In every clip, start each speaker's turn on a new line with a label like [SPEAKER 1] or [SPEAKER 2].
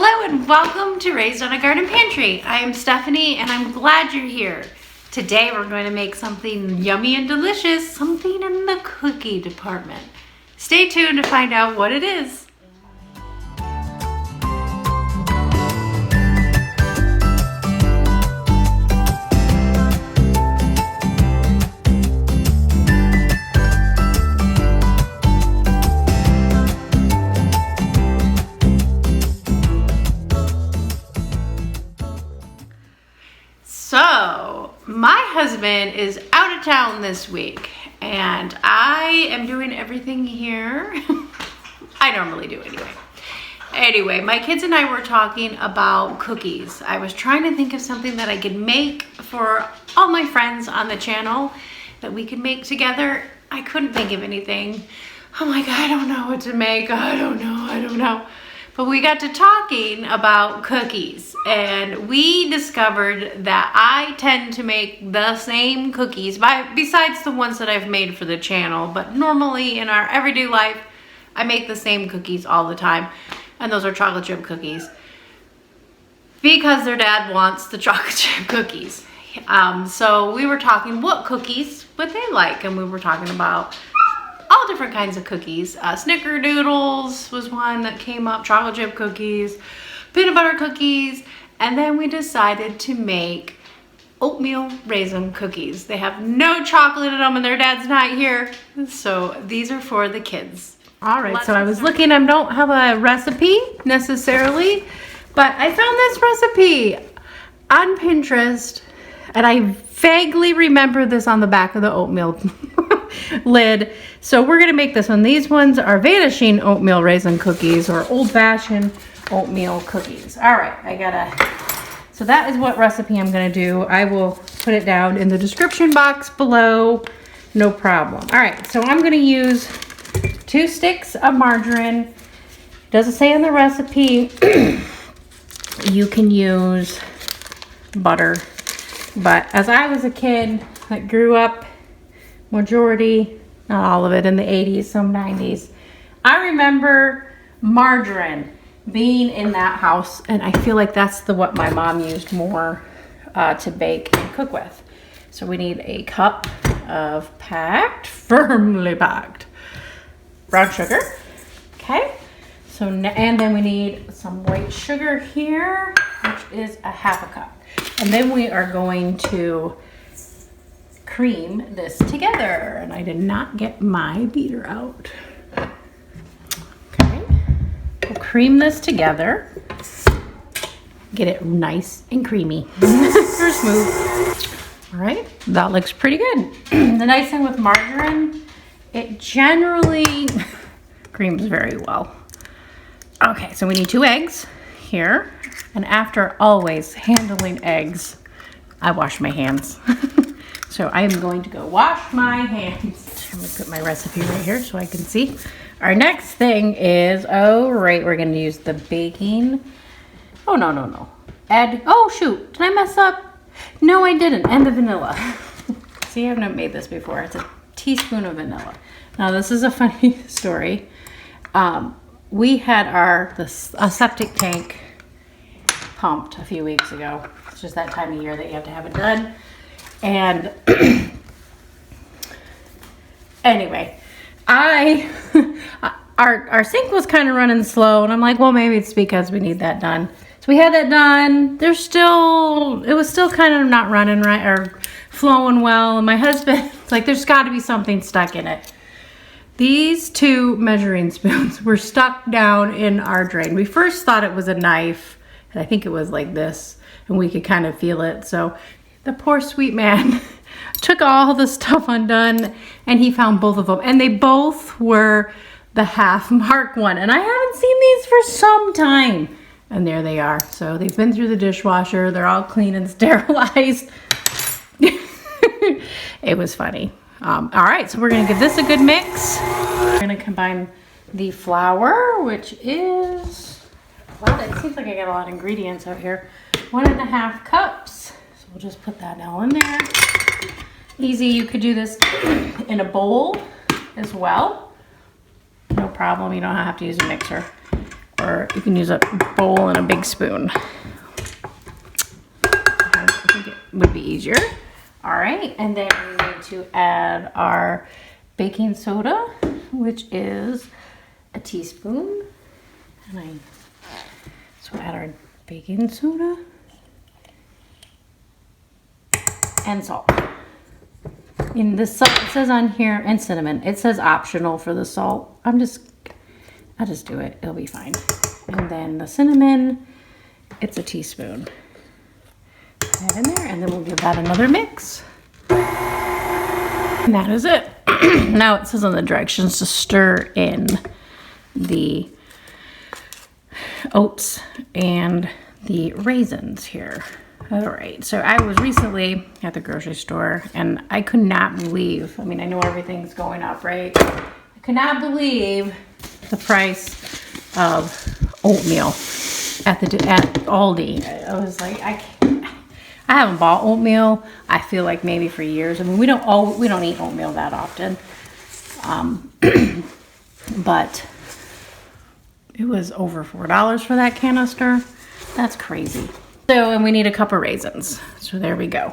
[SPEAKER 1] Hello and welcome to Raised on a Garden Pantry. I am Stephanie and I'm glad you're here. Today we're going to make something yummy and delicious, something in the cookie department. Stay tuned to find out what it is. So, my husband is out of town this week, and I am doing everything here. I normally do anyway. Anyway, my kids and I were talking about cookies. I was trying to think of something that I could make for all my friends on the channel that we could make together. I couldn't think of anything. I'm like, I don't know what to make. I don't know. But we got to talking about cookies, and we discovered that I tend to make the same cookies, besides the ones that I've made for the channel, but normally in our everyday life, I make the same cookies all the time, and those are chocolate chip cookies, because their dad wants the chocolate chip cookies. So we were talking what cookies would they like, and we were talking about all different kinds of cookies. Snickerdoodles was one that came up, chocolate chip cookies, peanut butter cookies, and then we decided to make oatmeal raisin cookies. They have no chocolate in them and their dad's not here, so these are for the kids. All right, so I was looking, I don't have a recipe necessarily, but I found this recipe on Pinterest, and I vaguely remember this on the back of the oatmeal lid. So we're gonna make this one. These ones are vanishing oatmeal raisin cookies, or old-fashioned oatmeal cookies. All right, so that is what recipe I'm gonna do. I will put it down in the description box below, no problem. All right, so I'm gonna use 2 sticks of margarine. Doesn't say in the recipe. You can use butter, but as I was a kid that grew up majority, not all of it, in the 80s, some 90s, I remember margarine being in that house, and I feel like that's what my mom used more to bake and cook with. So we need a cup of firmly packed brown sugar. Okay, so and then we need some white sugar here, which is a 1/2 cup, and then we are going to cream this together, and I did not get my beater out. Okay, we'll cream this together, get it nice and creamy or smooth. All right, that looks pretty good. The nice thing with margarine, it generally creams very well. Okay, so we need 2 eggs here, and after always handling eggs, I wash my hands. So I am going to go wash my hands. I'm gonna put my recipe right here so I can see. Our next thing is, we're gonna use the baking. Oh, no. Add, oh shoot, did I mess up? No, I didn't, and the vanilla. See, I've never made this before. It's a teaspoon of vanilla. Now this is a funny story. We had a septic tank pumped a few weeks ago. It's just that time of year that you have to have it done. And anyway, our sink was kind of running slow, and I'm like, well, maybe it's because we need that done. So we had that done. It was still kind of not running right or flowing well. And my husband's like, there's got to be something stuck in it. These 2 measuring spoons were stuck down in our drain. We first thought it was a knife, and I think it was like this, and we could kind of feel it. So the poor sweet man took all the stuff undone, and he found both of them, and they both were the 1/2 mark one, and I haven't seen these for some time, and there they are. So they've been through the dishwasher. They're all clean and sterilized. It was funny. All right, so we're gonna give this a good mix. We're gonna combine the flour, which is, well, it seems like I got a lot of ingredients out here. 1.5 cups. We'll just put that all in there. Easy, you could do this in a bowl as well. No problem, you don't have to use a mixer. or you can use a bowl and a big spoon. I think it would be easier. All right, and then we need to add our baking soda, which is a teaspoon. So add our baking soda and salt. In the salt, it says on here, and cinnamon. It says optional for the salt. I'll just do it. It'll be fine. And then the cinnamon, it's a teaspoon. That in there, and then we'll give that another mix. And that is it. Now it says on the directions to stir in the oats and the raisins here. All right, so I was recently at the grocery store and I could not believe, I mean, I know everything's going up, right? I could not believe the price of oatmeal at Aldi. I was like, I haven't bought oatmeal, I feel like maybe for years. I mean, we don't eat oatmeal that often. But it was over $4 for that canister. That's crazy. So, and we need a cup of raisins. So there we go.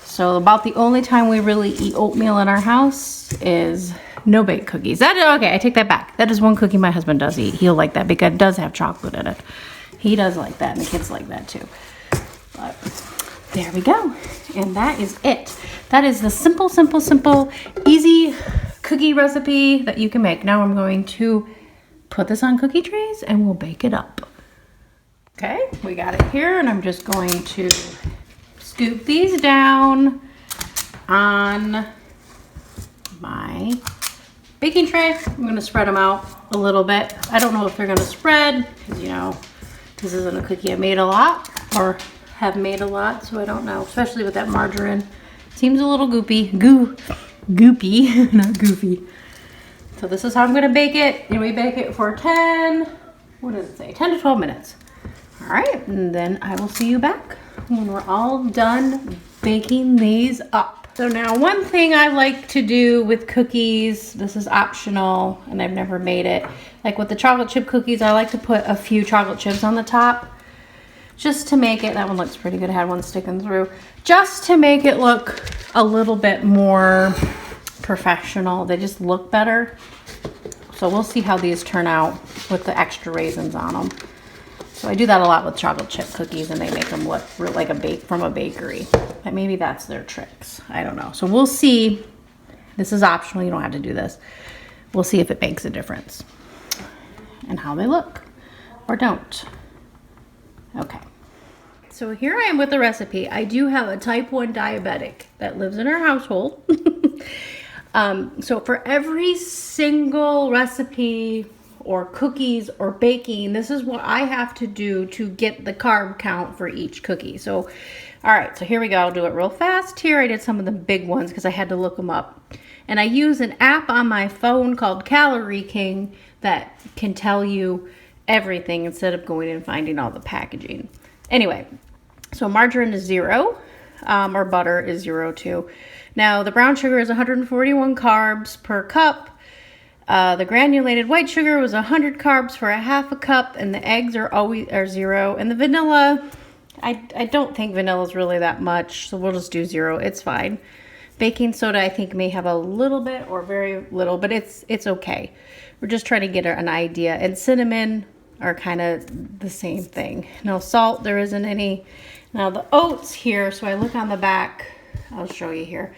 [SPEAKER 1] So about the only time we really eat oatmeal in our house is no bake cookies. Okay, I take that back. That is one cookie my husband does eat. He'll like that because it does have chocolate in it. He does like that, and the kids like that too. But there we go. And that is it. That is the simple, easy cookie recipe that you can make. Now I'm going to put this on cookie trays and we'll bake it up. Okay, we got it here, and I'm just going to scoop these down on my baking tray. I'm going to spread them out a little bit. I don't know if they're going to spread because, you know, this isn't a cookie I made a lot or have made a lot, so I don't know, especially with that margarine. Seems a little goopy, not goofy. So this is how I'm going to bake it, and we bake it for 10 to 12 minutes. All right, and then I will see you back when we're all done baking these up. So now one thing I like to do with cookies, this is optional and I've never made it, like with the chocolate chip cookies, I like to put a few chocolate chips on the top just to make it, that one looks pretty good, I had one sticking through, just to make it look a little bit more professional. They just look better. So we'll see how these turn out with the extra raisins on them. So I do that a lot with chocolate chip cookies, and they make them look like from a bakery. But maybe that's their tricks. I don't know. So we'll see. This is optional. You don't have to do this. We'll see if it makes a difference and how they look or don't. Okay. So here I am with the recipe. I do have a type 1 diabetic that lives in our household. So for every single recipe or cookies or baking, this is what I have to do to get the carb count for each cookie. So, all right, so here we go. I'll do it real fast here. I did some of the big ones because I had to look them up. And I use an app on my phone called Calorie King that can tell you everything instead of going and finding all the packaging. Anyway, so margarine is 0, or butter is 0 too. Now the brown sugar is 141 carbs per cup. The granulated white sugar was 100 carbs for a half a cup, and the eggs are 0. And the vanilla, I don't think vanilla is really that much, so we'll just do 0. It's fine. Baking soda, I think, may have a little bit or very little, but it's okay. We're just trying to get an idea. And cinnamon are kind of the same thing. No salt, there isn't any. Now the oats here, so I look on the back. I'll show you here.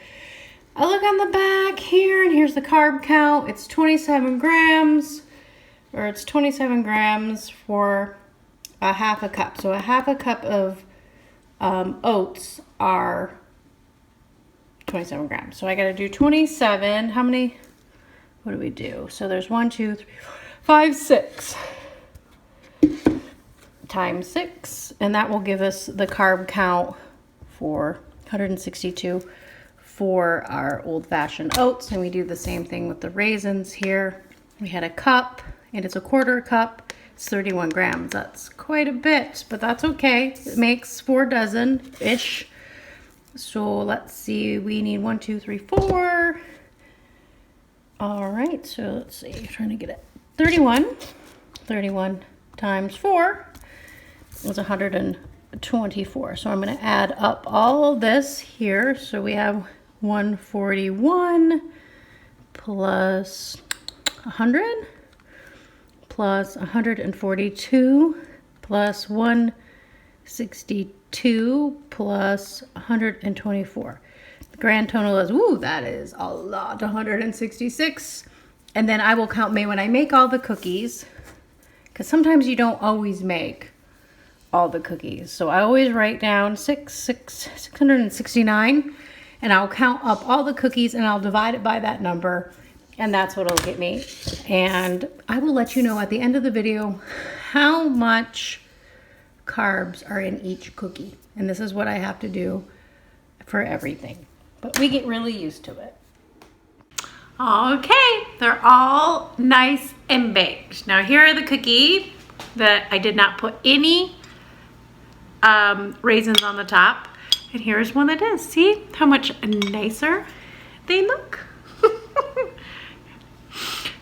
[SPEAKER 1] I look on the back here, and here's the carb count. It's 27 grams, or it's 27 grams for a half a cup. So a half a cup of oats are 27 grams. So I got to do 27. How many? What do we do? So there's 1, 2, 3, 4, 5, 6 times 6, and that will give us the carb count for 162 for our old-fashioned oats. And we do the same thing with the raisins here. We had a cup, and it's a quarter cup. It's 31 grams. That's quite a bit, but that's okay. It makes 4 dozen-ish. So let's see, we need 1, 2, 3, 4. All right, so let's see, trying to get it. 31. 31 times 4 is 124. So I'm going to add up all this here. So we have 141 plus 100 plus 142 plus 162 plus 124. The grand total is, ooh, that is a lot, 166. And then I will count when I make all the cookies, because sometimes you don't always make all the cookies. So I always write down 669, and I'll count up all the cookies and I'll divide it by that number, and that's what it'll get me. And I will let you know at the end of the video how much carbs are in each cookie. And this is what I have to do for everything. But we get really used to it. Okay, they're all nice and baked. Now here are the cookies that I did not put any raisins on the top. And here's one that is. See how much nicer they look?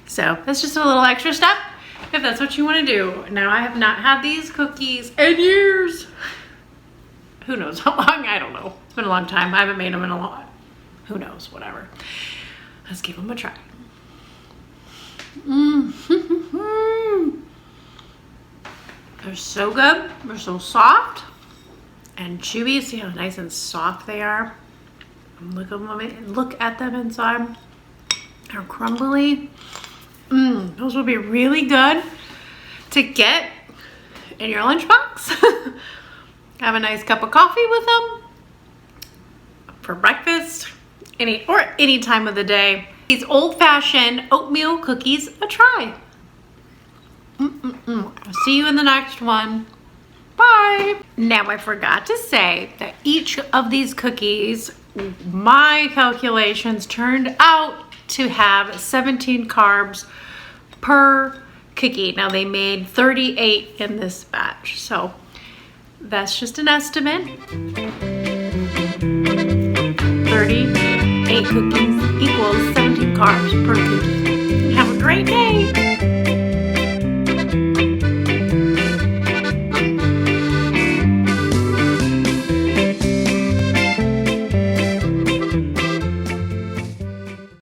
[SPEAKER 1] So that's just a little extra step if that's what you want to do. Now I have not had these cookies in years. Who knows how long? I don't know. It's been a long time. I haven't made them in a lot. Who knows? Whatever. Let's give them a try. They're so good. They're so soft and chewy. See how nice and soft they are? Look at them inside. They're crumbly. Those would be really good to get in your lunchbox. Have a nice cup of coffee with them for breakfast, any time of the day. These old-fashioned oatmeal cookies a try. I'll see you in the next one. Bye. Now I forgot to say that each of these cookies, my calculations turned out to have 17 carbs per cookie. Now they made 38 in this batch, so that's just an estimate. 38 cookies equals 17 carbs per cookie. Have a great day.